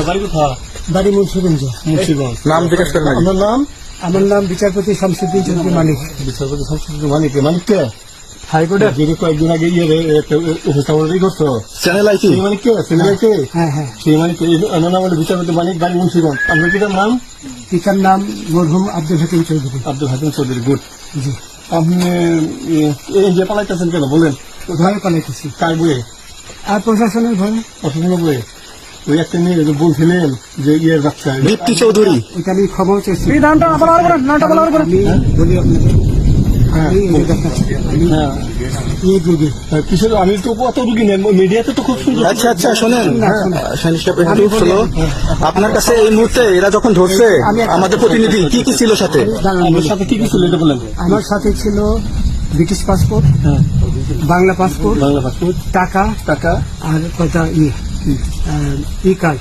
বাড়ি কোথায়? বাড়ি মুন্সিগঞ্জ। মুন্সিগঞ্জ। নাম জিজ্ঞেস করেন নাকি? আপনার নাম? আমার নাম বিচারপতি শামসুদ্দিন চৌধুরী মানিক। বিচারপতি শামসুদ্দিন মানিক। মানিক কে? হাইকোর্টের। যিনি কয়েকদিন আগে উপস্থাপনাটাই করছো। চ্যানেল আইছি। সেই মানিক কে? চ্যানেল কে? হ্যাঁ হ্যাঁ। সেই মানিক আমার নাম হলো বিচারপতি মানিক, বাড়ি মুন্সিগঞ্জ। আপনার পিতার নাম? পিতার নাম মরহুম আব্দুল হাকিম চৌধুরী। আব্দুল হাকিম চৌধুরী। গুড। জি। আপনি এই যে পালাইতেছেন কেন বলেন? ভয়ে পালাইতেছি। কার বইয়ে? আর প্রশাসনের ভয়ে। অসুবিধা বইয়ে ওই একটা নিয়ে বলছিলেন যে ইয়ের বাচ্চা দীপ্তি চৌধুরী। এটা আমি ক্ষমা চাইছি। নামটা বলার পরে আমি বলি আপনাদের, হ্যাঁ আমি এই দেখাচ্ছি, আমি হ্যাঁ এই রোগী। কিসের? আমি তো কত রুগী নেন মিডিয়াতে তো খুব সুন্দর। আচ্ছা আচ্ছা শোনেন, শাহিন সাহেব একটু শোনো। আপনার কাছে এই মুহূর্তে এরা যখন ধরছে আমাদের প্রতিনিধি কি কি ছিল সাথে? আপনার সাথে কি কি ছিল এটা বলেন? আমার সাথে ছিল ব্রিটিশ পাসপোর্ট, হ্যাঁ, বাংলা পাসপোর্ট, বাংলা পাসপোর্ট, টাকা টাকা, আর কয়টা ই কার্ড।